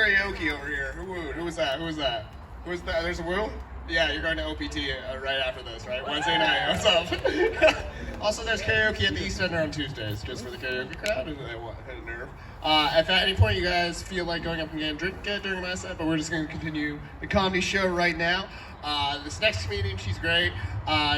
karaoke over here. Who wooed? Who was that? Who was that? Who was that? There's a woo? Yeah, you're going to OPT right after this, right? Wednesday night. What's up? Also, there's karaoke at the East End on Tuesdays, just for the karaoke crowd. And they hit a nerve. If at any point you guys feel like going up and getting a drink, get it during my set, but we're just going to continue the comedy show right now. This next comedian, she's great.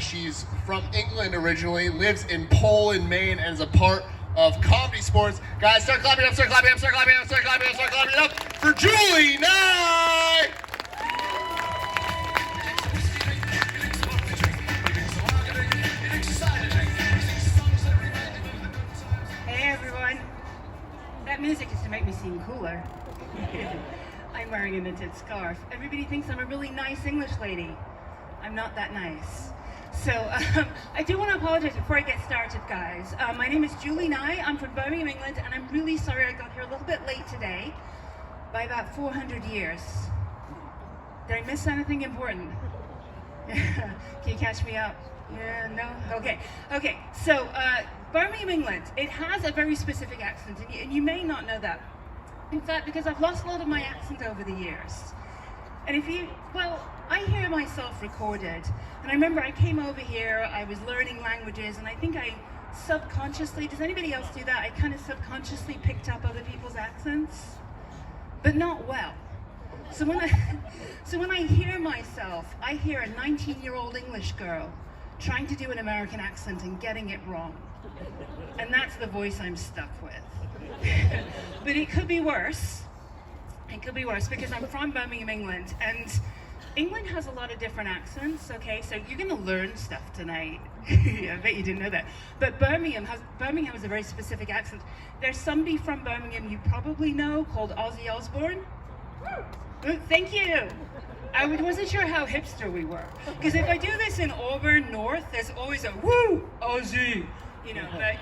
She's from England originally, lives in Poland, Maine, and is a part of Comedy Sports. Guys, start clapping up, start clapping up, start clapping up, start clapping up, start clapping up for Julie Nye! Hey everyone. That music is to make me seem cooler. I'm wearing a knitted scarf. Everybody thinks I'm a really nice English lady. I'm not that nice. So I do want to apologize before I get started, guys. My name is Julie Nye. I'm from Birmingham, England, and I'm really sorry I got here a little bit late today by about 400 years. Did I miss anything important? Can you catch me up? Yeah, no? Okay. So Birmingham, England, it has a very specific accent, and you may not know that. In fact, because I've lost a lot of my accent over the years. And I hear myself recorded. And I remember I came over here, I was learning languages, and I think I subconsciously, does anybody else do that? I kind of subconsciously picked up other people's accents, but not well. So when I hear myself, I hear a 19-year-old English girl trying to do an American accent and getting it wrong. And that's the voice I'm stuck with. But it could be worse. It could be worse because I'm from Birmingham, England, and England has a lot of different accents, okay? So you're gonna learn stuff tonight. I bet you didn't know that. But Birmingham has a very specific accent. There's somebody from Birmingham you probably know called Ozzy Osbourne. Thank you. I wasn't sure how hipster we were. Because if I do this in Auburn North, there's always a woo, Ozzy. But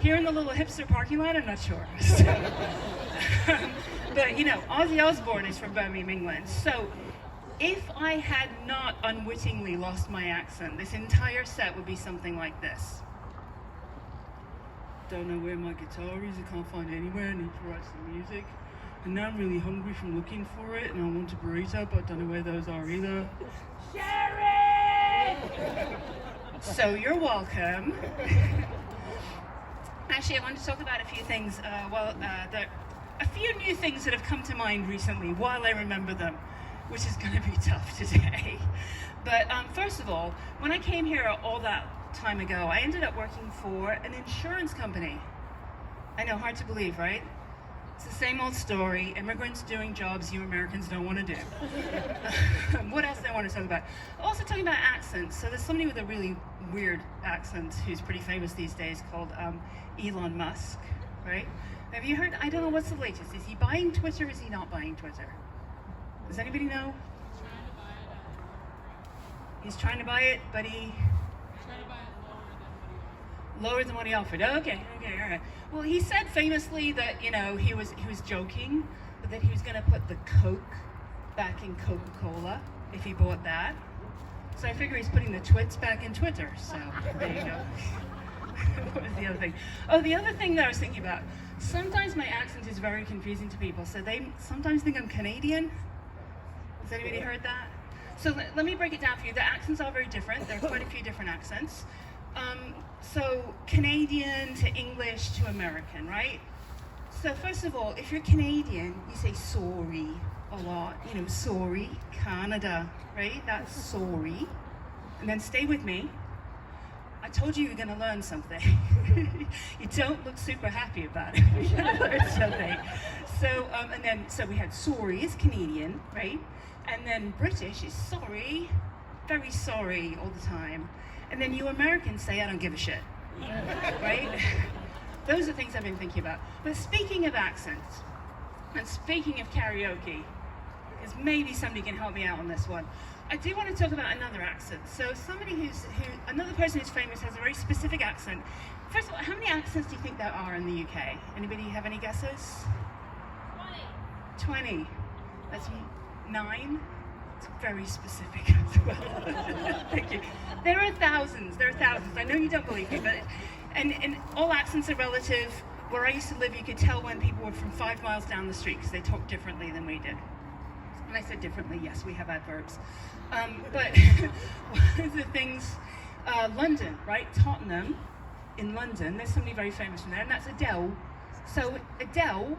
here in the little hipster parking lot, I'm not sure. But Ozzy Osbourne is from Birmingham, England. So if I had not unwittingly lost my accent, this entire set would be something like this. Don't know where my guitar is, I can't find it anywhere, I need to write some music. And now I'm really hungry from looking for it, and I want a burrito, but I don't know where those are either. Sherry! So you're welcome. Actually, I want to talk about a few things. A few new things that have come to mind recently while I remember them, which is going to be tough today. But first of all, when I came here all that time ago, I ended up working for an insurance company. I know, hard to believe, right? It's the same old story, immigrants doing jobs you Americans don't want to do. What else do I want to talk about? Also talking about accents. So there's somebody with a really weird accent who's pretty famous these days called Elon Musk, right? Have you heard, I don't know what's the latest. Is he buying Twitter or is he not buying Twitter? Does anybody know? He's trying to buy it, but he... Lower than what he offered. Okay, all right. Well, he said famously that he was joking, but that he was going to put the Coke back in Coca-Cola if he bought that. So I figure he's putting the twits back in Twitter. So there you go. What was the other thing? Oh, the other thing that I was thinking about. Sometimes my accent is very confusing to people, so they sometimes think I'm Canadian. Has anybody heard that? So let me break it down for you. The accents are very different. There are quite a few different accents. So Canadian to English to American, right? So first of all, if you're Canadian, you say sorry a lot. Sorry, Canada, right? That's sorry. And then stay with me. I told you were going to learn something. You don't look super happy about it. You're going to learn something. So we had sorry is Canadian, right? And then British is sorry, very sorry all the time. And then you Americans say, I don't give a shit, right? Those are things I've been thinking about. But speaking of accents, and speaking of karaoke, because maybe somebody can help me out on this one, I do want to talk about another accent. So another person who's famous has a very specific accent. First of all, how many accents do you think there are in the UK? Anybody have any guesses? 20. That's 9. It's very specific as well. Thank you. There are thousands. I know you don't believe me, but and all accents are relative. where I used to live, you could tell when people were from 5 miles down the street because they talked differently than we did. And I said differently, yes, we have adverbs. But one of the things, London, right? Tottenham in London, there's somebody very famous from there, and that's Adele. So Adele,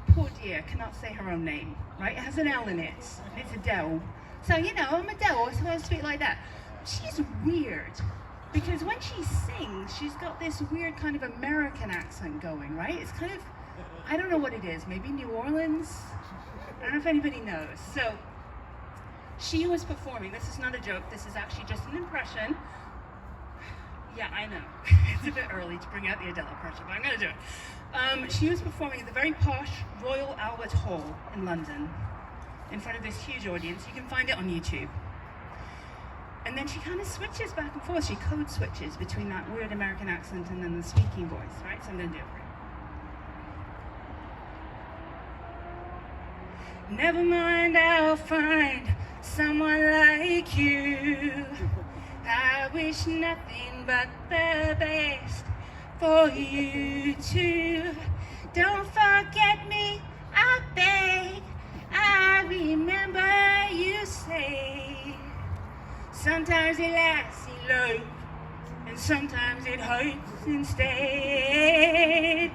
poor dear, cannot say her own name, right? It has an L in it. It's Adele. So, you know, I'm Adele, I'm supposed to speak like that. She's weird, because when she sings, she's got this weird kind of American accent going, right? It's kind of, I don't know what it is, maybe New Orleans? I don't know if anybody knows. So, she was performing, this is not a joke, this is actually just an impression. Yeah, I know, it's a bit early to bring out the Adele impression, but I'm gonna do it. She was performing at the very posh Royal Albert Hall in London, in front of this huge audience. You can find it on YouTube. And then she kind of switches back and forth. She code switches between that weird American accent and then the speaking voice, right? So I'm going to do it for you. Never mind, I'll find someone like you. I wish nothing but the best for you too. Don't forget me, I beg. I remember you say, sometimes it lasts in love, and sometimes it hurts instead.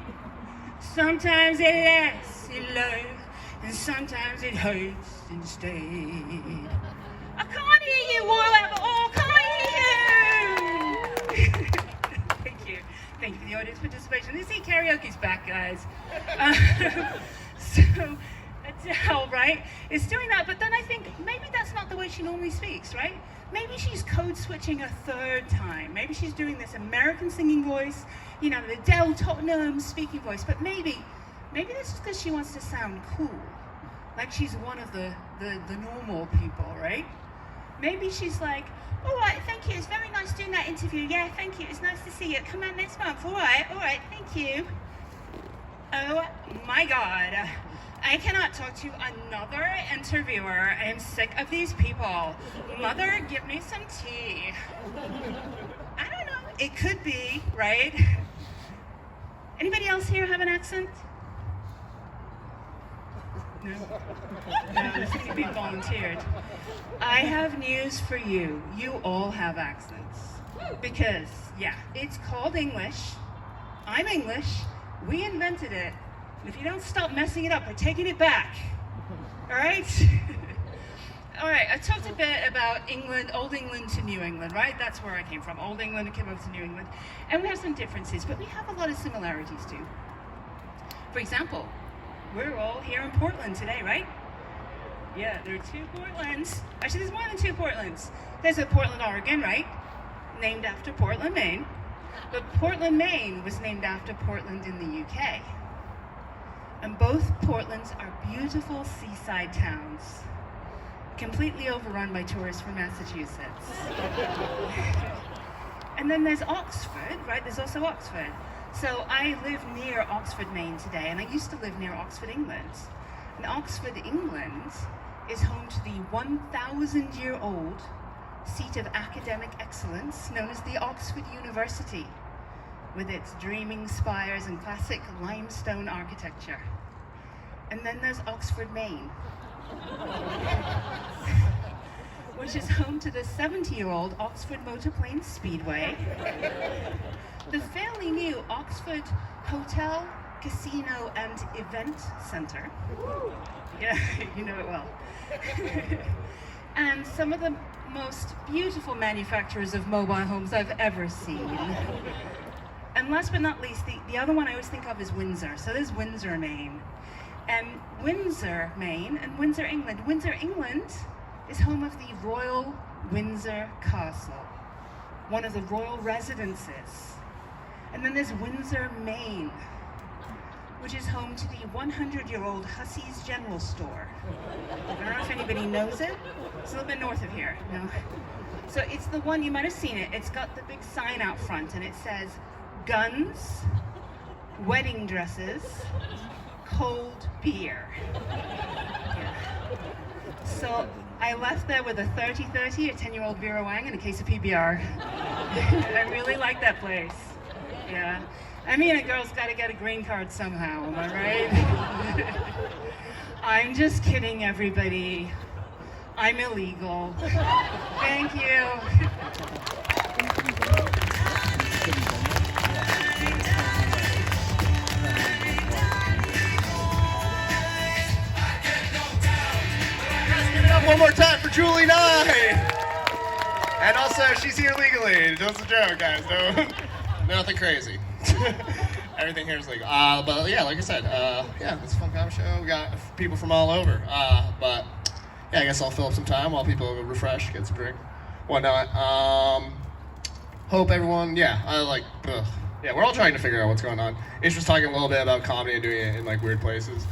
Sometimes it lasts in love, and sometimes it hurts instead. I can't hear you, Royal Albert Hall, can't hear you! Thank you. Thank you for the audience participation. This is karaoke's back, guys. So, Adele, right, is doing that, but then I think maybe that's not the way she normally speaks, right? Maybe she's code switching a third time. Maybe she's doing this American singing voice, you know, the Adele Tottenham speaking voice, but maybe this is because she wants to sound cool, like she's one of the normal people, right? Maybe she's like, all right, thank you, it's very nice doing that interview, yeah, thank you, it's nice to see you, come out next month, all right, thank you. Oh my God. I cannot talk to another interviewer. I am sick of these people. Mother, give me some tea. I don't know. It could be, right? Anybody else here have an accent? No? No, this isn't being volunteered. I have news for you. You all have accents. Because, yeah, it's called English. I'm English. We invented it. And if you don't stop messing it up, we're taking it back. All right? All right, I talked a bit about England, Old England to New England, right? That's where I came from. Old England came over to New England. And we have some differences, but we have a lot of similarities too. For example, we're all here in Portland today, right? Yeah, there are 2 Portlands. Actually, there's more than 2 Portlands. There's a Portland, Oregon, right? Named after Portland, Maine. But Portland, Maine was named after Portland in the UK. And both Portlands are beautiful seaside towns, completely overrun by tourists from Massachusetts. And then there's Oxford, right? There's also Oxford. So I live near Oxford, Maine today, and I used to live near Oxford, England. And Oxford, England is home to the 1,000-year-old seat of academic excellence known as the Oxford University, with its dreaming spires and classic limestone architecture. And then there's Oxford, Maine, which is home to the 70-year-old Oxford Motorplane Speedway, the fairly new Oxford Hotel, Casino and Event Center. Yeah, you know it well. And some of the most beautiful manufacturers of mobile homes I've ever seen. And last but not least, the other one I always think of is Windsor. So there's Windsor, Maine. And Windsor, Maine, and Windsor, England. Windsor, England is home of the Royal Windsor Castle, one of the royal residences. And then there's Windsor, Maine, which is home to the 100-year-old Hussey's General Store. I don't know if anybody knows it. It's a little bit north of here. No? So it's the one, you might have seen it. It's got the big sign out front, and it says, guns, wedding dresses, cold beer. Yeah. So I left there with a 30-30, a 10-year-old Vera Wang, and a case of PBR. I really like that place. Yeah. I mean, a girl's got to get a green card somehow, am I right? I'm just kidding, everybody. I'm illegal. Thank you. Give it up one more time for Julie Nye. And also, she's here legally. Just a joke, guys. No, nothing crazy. Everything here is legal. But yeah, like I said, yeah, it's a fun comedy show. We got people from all over. But yeah, I guess I'll fill up some time while people refresh, get some drink, whatnot. Hope everyone, yeah, yeah, we're all trying to figure out what's going on. Ish was talking a little bit about comedy and doing it in like weird places.